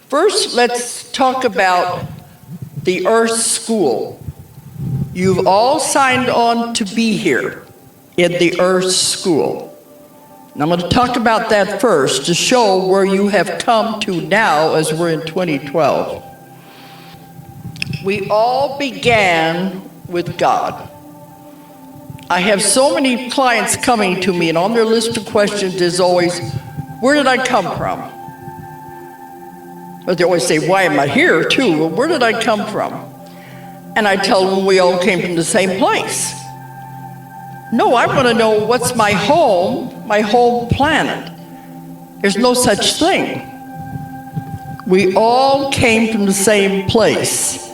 First, let's talk about the Earth School. You've all signed on to be here in the Earth School. And I'm going to talk about that first to show where you have come to now as we're in 2012. We all began with God. I have so many clients coming to me, and on their list of questions is always, where did I come from? But they always say, why am I here too? Well, where did I come from? And I tell them we all came from the same place. No, I want to know what's my home planet. There's no such thing. We all came from the same place.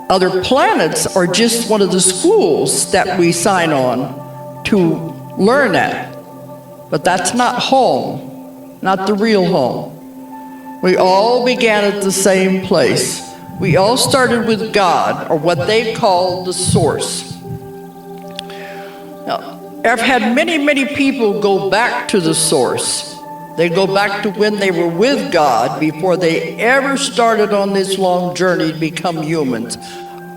Other planets are just one of the schools that we sign on to learn at. But that's not home, not the real home. We all began at the same place. We all started with God, or what they call the source. Now, I've had many people go back to the source. They go back to when they were with God before they ever started on this long journey to become humans.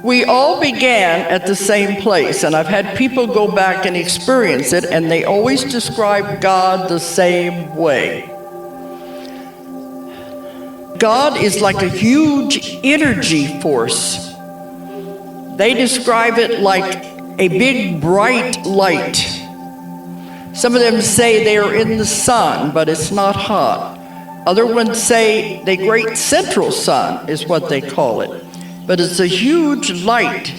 We all began at the same place, and I've had people go back and experience it, and they always describe God the same way. God is like a huge energy force. They describe it like a big bright light. Some of them say they are in the sun, but it's not hot. Other ones say the great central sun is what they call it. But it's a huge light.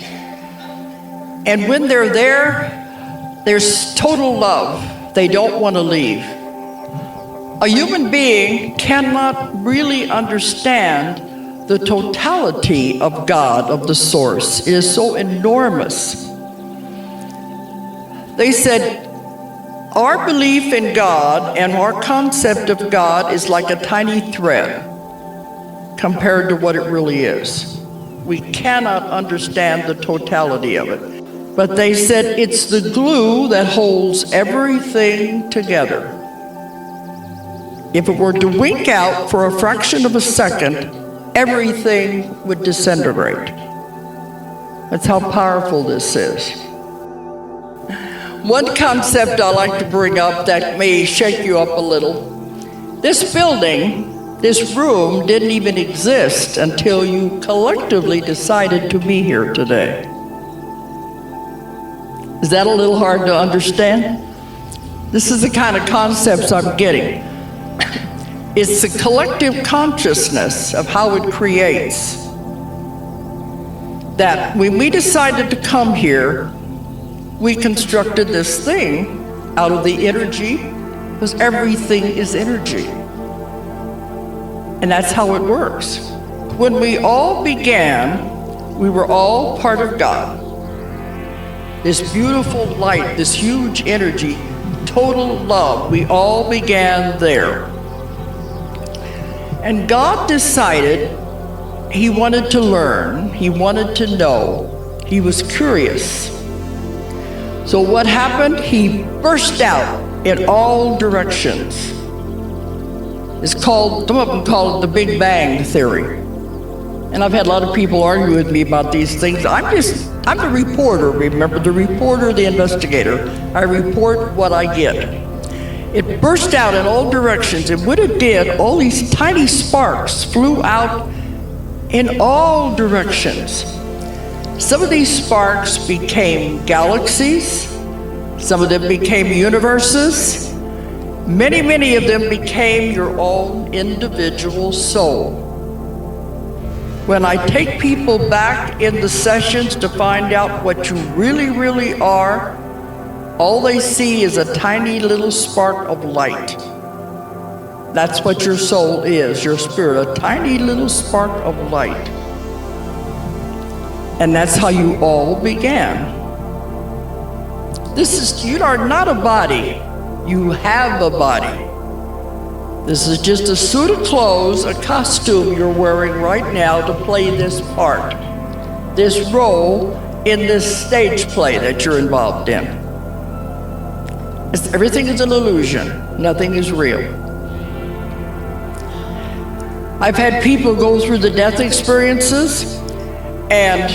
And when they're there, there's total love. They don't want to leave. A human being cannot really understand the totality of God, of the source. It is so enormous. They said, our belief in God and our concept of God is like a tiny thread compared to what it really is. We cannot understand the totality of it. But they said it's the glue that holds everything together. If it were to wink out for a fraction of a second, everything would disintegrate. That's how powerful this is. One concept I like to bring up that may shake you up a little. This building, this room didn't even exist until you collectively decided to be here today. Is that a little hard to understand? This is the kind of concepts I'm getting. It's the collective consciousness of how it creates. That when we decided to come here, we constructed this thing out of the energy, because everything is energy. And that's how it works. When we all began, we were all part of God. This beautiful light, this huge energy, total love, we all began there. And God decided He wanted to learn, He wanted to know, He was curious. So what happened? He burst out in all directions. It's called, some of them call it the Big Bang Theory. And I've had a lot of people argue with me about these things. I'm the reporter, remember, the reporter, the investigator. I report what I get. It burst out in all directions, and when it did, all these tiny sparks flew out in all directions. Some of these sparks became galaxies. Some of them became universes. Many of them became your own individual soul. When I take people back in the sessions to find out what you really are, all they see is a tiny little spark of light. That's what your soul is, your spirit, a tiny little spark of light. And that's how you all began. You are not a body, you have a body. This is just a suit of clothes, a costume you're wearing right now to play this part, this role in this stage play that you're involved in. Everything is an illusion, nothing is real. I've had people go through the death experiences, and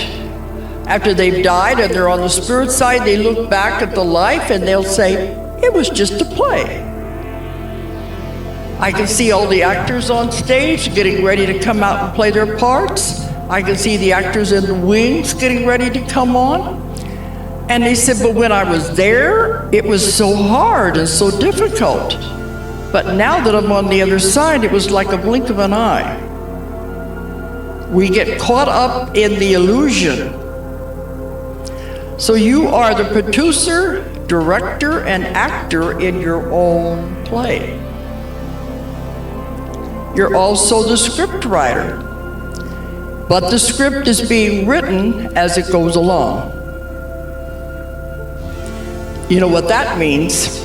after they've died and they're on the spirit side, they look back at the life and they'll say, it was just a play. I can see all the actors on stage getting ready to come out and play their parts. I can see the actors in the wings getting ready to come on. And they said, but when I was there, it was so hard and so difficult. But now that I'm on the other side, it was like a blink of an eye. We get caught up in the illusion. So you are the producer, director, and actor in your own play. You're also the script writer, but the script is being written as it goes along. You know what that means?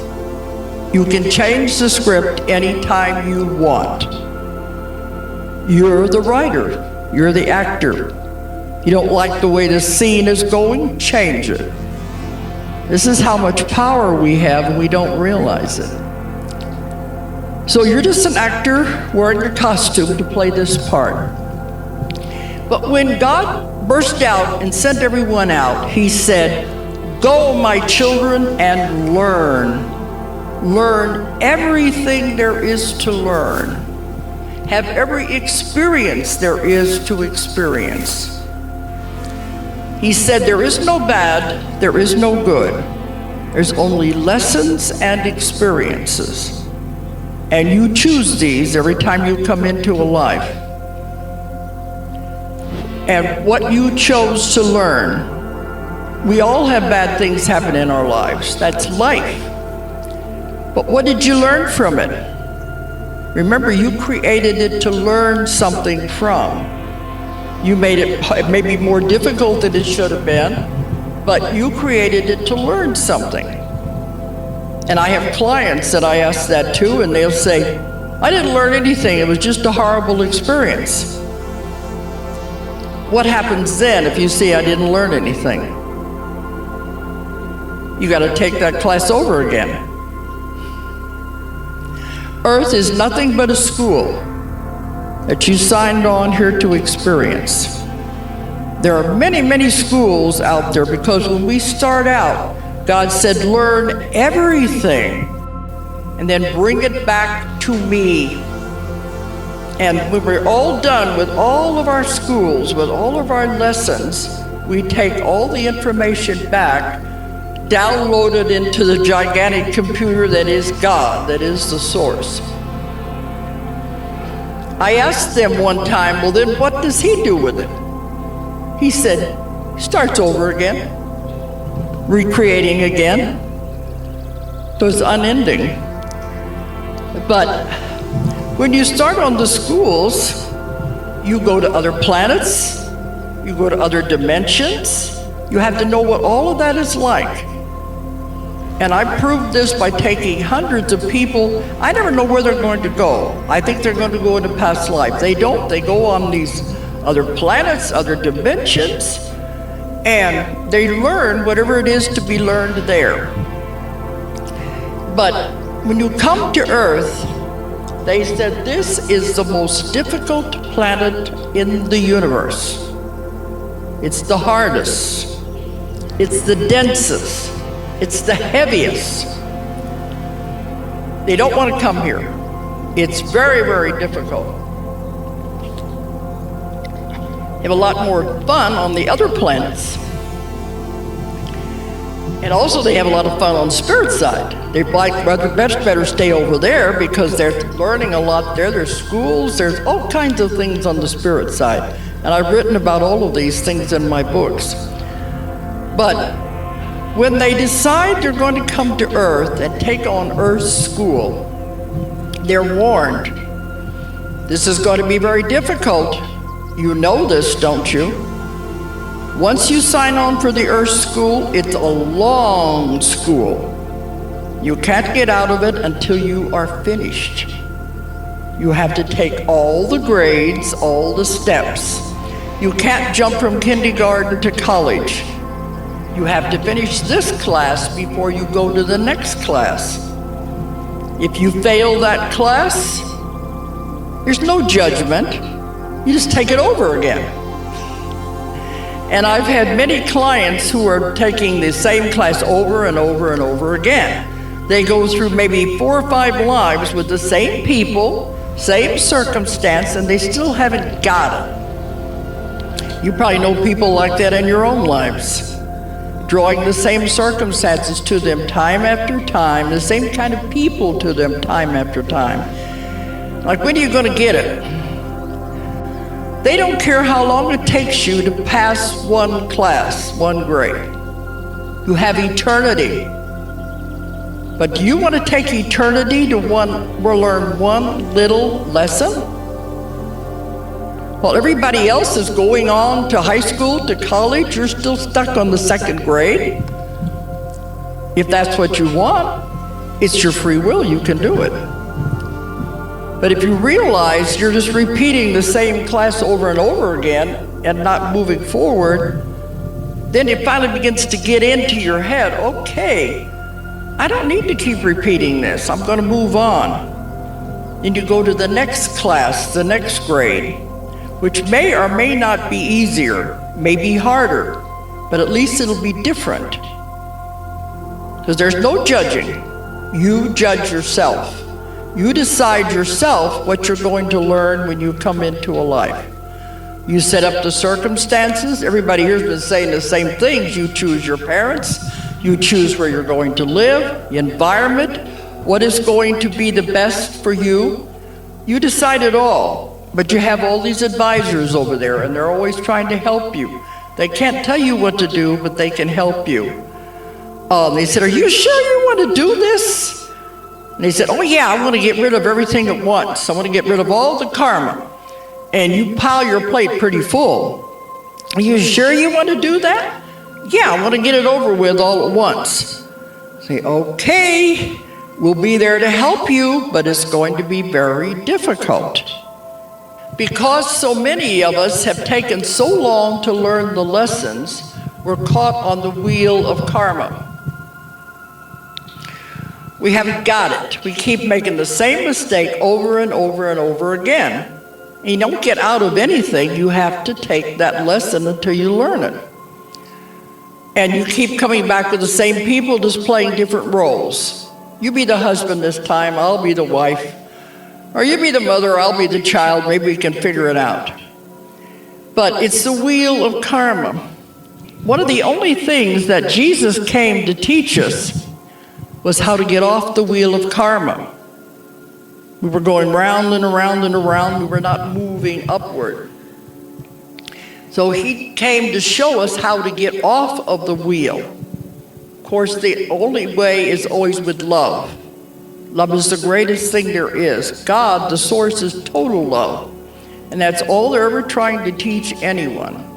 You can change the script anytime you want. You're the writer, you're the actor. You don't like the way the scene is going? Change it. This is how much power we have and we don't realize it. So you're just an actor wearing a costume to play this part. But when God burst out and sent everyone out, he said, go, my children, and learn. Learn everything there is to learn. Have every experience there is to experience. He said, there is no bad, there is no good. There's only lessons and experiences. And you choose these every time you come into a life. And what you chose to learn, we all have bad things happen in our lives. That's life. But what did you learn from it? Remember, you created it to learn something from. You made it maybe more difficult than it should have been, but you created it to learn something. And I have clients that I ask that to, and they'll say, I didn't learn anything, it was just a horrible experience. What happens then if you say I didn't learn anything? You got to take that class over again. Earth is nothing but a school that you signed on here to experience. There are many, many schools out there because when we start out, God said, learn everything and then bring it back to me. And when we're all done with all of our schools, with all of our lessons, we take all the information back, download it into the gigantic computer that is God, that is the source. I asked them one time, well then what does he do with it? He said, starts over again. Recreating again. So it's unending. But when you start on the schools, you go to other planets, you go to other dimensions, you have to know what all of that is like. And I proved this by taking hundreds of people. I never know where they're going to go. I think they're going to go into past life. They don't. They go on these other planets, other dimensions, and they learn whatever it is to be learned there. But when you come to Earth, they said this is the most difficult planet in the universe. It's the hardest. It's the densest. It's the heaviest. They don't want to come here. It's very, very difficult. They have a lot more fun on the other planets. And also they have a lot of fun on the spirit side. They'd like better stay over there because they're learning a lot there. There's schools, there's all kinds of things on the spirit side. And I've written about all of these things in my books. But when they decide they're going to come to Earth and take on Earth's school, they're warned. This is going to be very difficult. You know this, don't you? Once you sign on for the Earth School, it's a long school. You can't get out of it until you are finished. You have to take all the grades, all the steps. You can't jump from kindergarten to college. You have to finish this class before you go to the next class. If you fail that class, There's no judgment. You just take it over again. And I've had many clients who are taking the same class over and over and over again. They go through maybe 4 or 5 lives with the same people, same circumstance, and they still haven't got it. You probably know people like that in your own lives, drawing the same circumstances to them time after time, the same kind of people to them time after time. Like, when are you going to get it? They don't care how long it takes you to pass one class, one grade. You have eternity. But do you want to take eternity to learn one little lesson? While everybody else is going on to high school, to college, you're still stuck on the 2nd grade. If that's what you want, it's your free will, you can do it. But if you realize you're just repeating the same class over and over again and not moving forward, then it finally begins to get into your head, okay, I don't need to keep repeating this. I'm going to move on. And you go to the next class, the next grade, which may or may not be easier, may be harder, but at least it'll be different. Because there's no judging. You judge yourself. You decide yourself what you're going to learn when you come into a life. You set up the circumstances. Everybody here's been saying the same things. You choose your parents. You choose where you're going to live, the environment, what is going to be the best for you. You decide it all. But you have all these advisors over there, and they're always trying to help you. They can't tell you what to do, but they can help you. They said, are you sure you want to do this? And they said, oh yeah, I want to get rid of everything at once. I want to get rid of all the karma. And you pile your plate pretty full. Are you sure you want to do that? Yeah, I want to get it over with all at once. Say, okay, we'll be there to help you, but it's going to be very difficult. Because so many of us have taken so long to learn the lessons, we're caught on the wheel of karma. We haven't got it. We keep making the same mistake over and over and over again. And you don't get out of anything. You have to take that lesson until you learn it. And you keep coming back with the same people, just playing different roles. You be the husband this time, I'll be the wife. Or you be the mother, I'll be the child, maybe we can figure it out. But it's the wheel of karma. One of the only things that Jesus came to teach us was how to get off the wheel of karma. We were going round and around and around, we were not moving upward. So he came to show us how to get off of the wheel. Of course, the only way is always with love. Love is the greatest thing there is. God, the source, is total love. And that's all they're ever trying to teach anyone.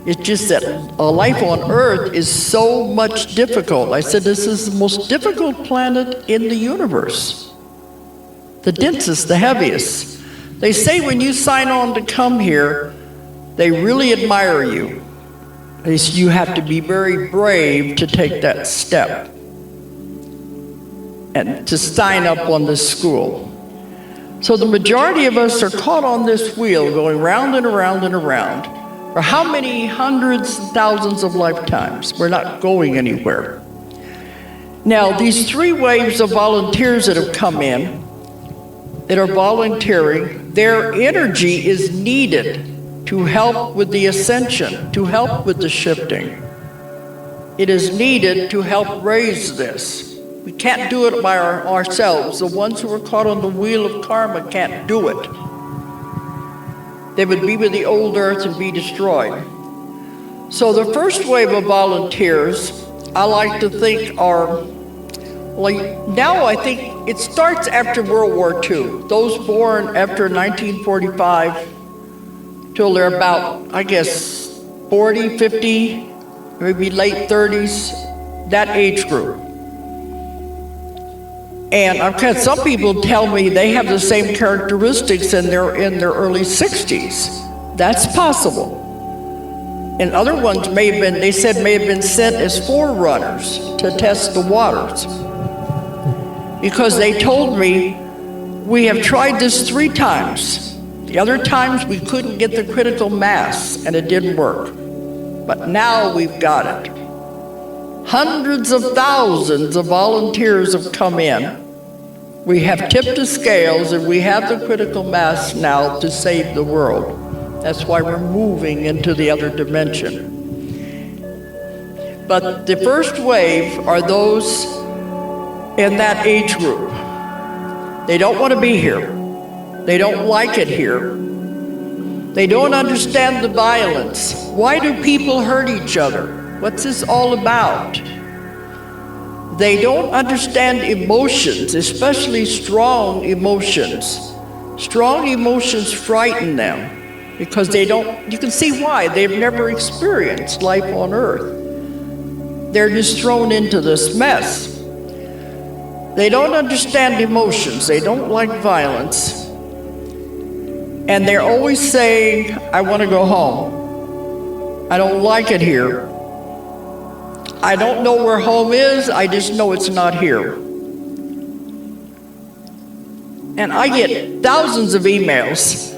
It's just that a life on Earth is so much difficult. I said this is the most difficult planet in the universe. The densest, the heaviest. They say when you sign on to come here, they really admire you. You have to be very brave to take that step and to sign up on this school. So the majority of us are caught on this wheel going round and around and around. For how many hundreds and thousands of lifetimes? We're not going anywhere. Now, these 3 waves of volunteers that have come in, that are volunteering, their energy is needed to help with the ascension, to help with the shifting. It is needed to help raise this. We can't do it by ourselves. The ones who are caught on the wheel of karma can't do it. They would be with the old earth and be destroyed. So the first wave of volunteers, I like to think are, like now I think it starts after World War II. Those born after 1945 till they're about, I guess, 40, 50, maybe late 30s, that age group. And I've had some people tell me they have the same characteristics and they're in their early 60s. That's possible. And other ones may have been, they said, may have been sent as forerunners to test the waters. Because they told me We have tried this 3 times. The other times we couldn't get the critical mass and it didn't work. But now we've got it. Hundreds of thousands of volunteers have come in. We have tipped the scales and we have the critical mass now to save the world. That's why we're moving into the other dimension. But the first wave are those in that age group. They don't want to be here. They don't like it here. They don't understand the violence. Why do people hurt each other? What's this all about? They don't understand emotions, especially strong emotions. Strong emotions frighten them because they don't, you can see why. They've never experienced life on Earth. They're just thrown into this mess. They don't understand emotions. They don't like violence. And they're always saying, I want to go home. I don't like it here. I don't know where home is. I just know it's not here. And I get thousands of emails.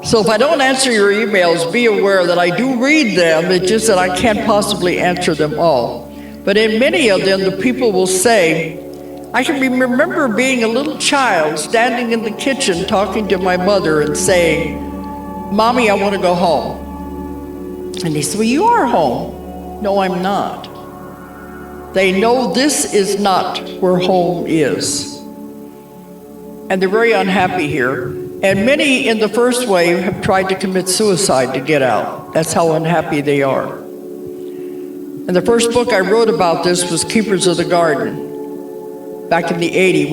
So if I don't answer your emails, be aware that I do read them. It's just that I can't possibly answer them all. But in many of them, the people will say, I can remember being a little child standing in the kitchen talking to my mother and saying, Mommy, I want to go home. And they say, well, you are home. No, I'm not. They know this is not where home is. And they're very unhappy here. And many in the first wave have tried to commit suicide to get out. That's how unhappy they are. And the first book I wrote about this was Keepers of the Garden. Back in the 80s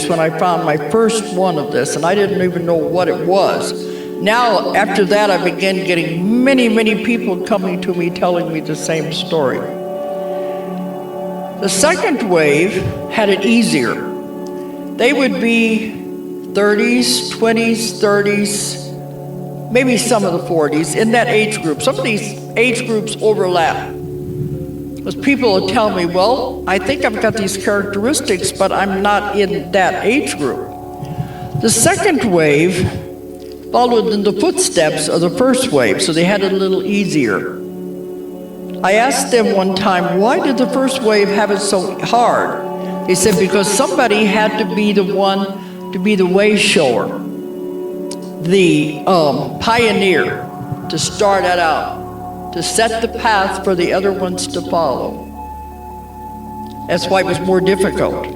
when I found my first one of this, and I didn't even know what it was. Now, after that, I began getting many, many people coming to me telling me the same story. The second wave had it easier. They would be 30s, 20s, 30s, maybe some of the 40s, in that age group. Some of these age groups overlap. Because people will tell me, well, I think I've got these characteristics, but I'm not in that age group. The second wave followed in the footsteps of the first wave, so they had it a little easier. I asked them one time, why did the first wave have it so hard? They said, because somebody had to be the one to be the way shower, the pioneer, to start it out, to set the path for the other ones to follow. That's why it was more difficult.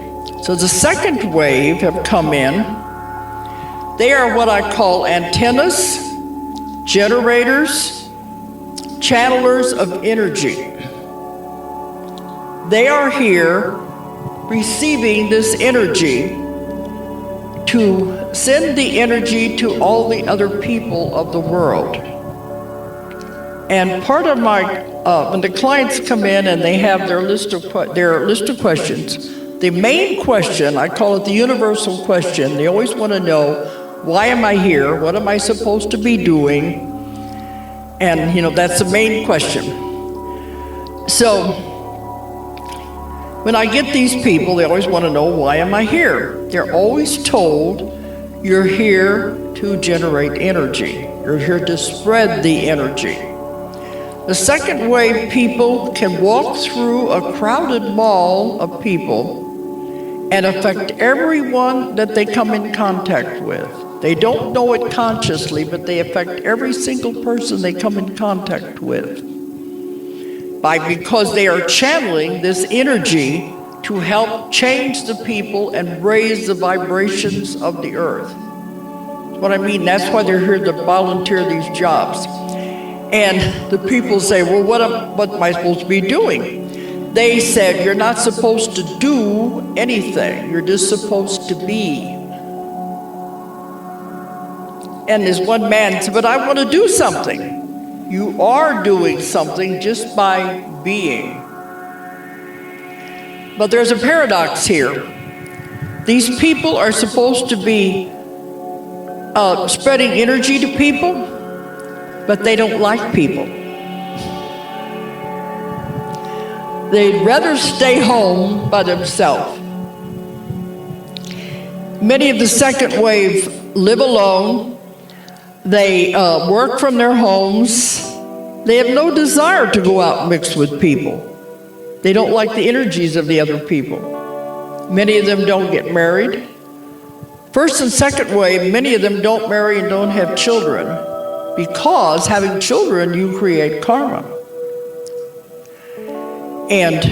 So the second wave have come in. They are what I call antennas, generators, channelers of energy. They are here receiving this energy to send the energy to all the other people of the world. And part of my, when the clients come in and they have their list of questions, the main question, I call it the universal question, they always want to know, why am I here? What am I supposed to be doing? And, that's the main question. So, when I get these people, they always want to know, why am I here? They're always told, you're here to generate energy. You're here to spread the energy. The second wave people can walk through a crowded mall of people and affect everyone that they come in contact with. They don't know it consciously, but they affect every single person they come in contact with. Because they are channeling this energy to help change the people and raise the vibrations of the earth. What I mean, that's why they're here to volunteer these jobs. And the people say, well, what am I supposed to be doing? They said, you're not supposed to do anything. You're just supposed to be. And this one man said, but I want to do something. You are doing something just by being. But there's a paradox here. These people are supposed to be spreading energy to people, but they don't like people. They'd rather stay home by themselves. Many of the second wave live alone. They work from their homes. They have no desire to go out and mix with people. They don't like the energies of the other people. Many of them don't get married. First and second wave, many of them don't marry and don't have children, because having children, you create karma. And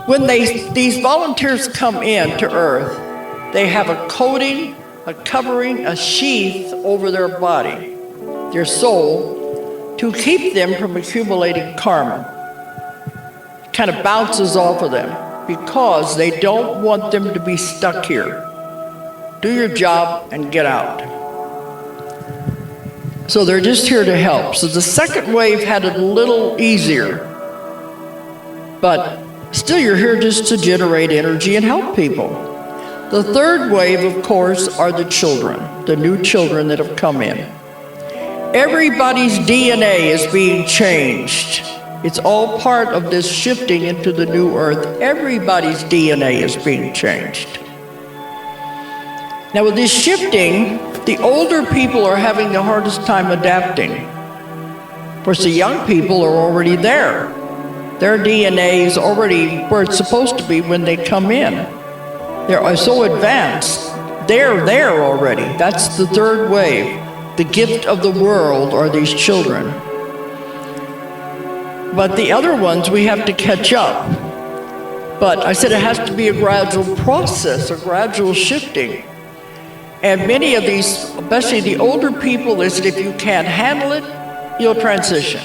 when these volunteers come in to Earth, they have a coating, a covering, a sheath over their body, their soul, to keep them from accumulating karma. It kind of bounces off of them because they don't want them to be stuck here. Do your job and get out. So they're just here to help. So the second wave had it a little easier, but still you're here just to generate energy and help people. The third wave, of course, are the children, the new children that have come in. Everybody's DNA is being changed. It's all part of this shifting into the new earth. Everybody's DNA is being changed. Now with this shifting, the older people are having the hardest time adapting. Of course, the young people are already there. Their DNA is already where it's supposed to be when they come in. They're so advanced. They're there already. That's the third wave. The gift of the world are these children. But the other ones, we have to catch up. But I said it has to be a gradual process, a gradual shifting. And many of these, especially the older people, is that if you can't handle it, you'll transition.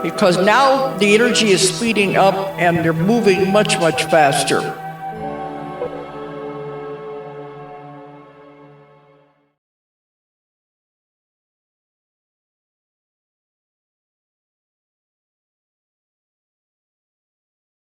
Because now the energy is speeding up and they're moving much, much faster.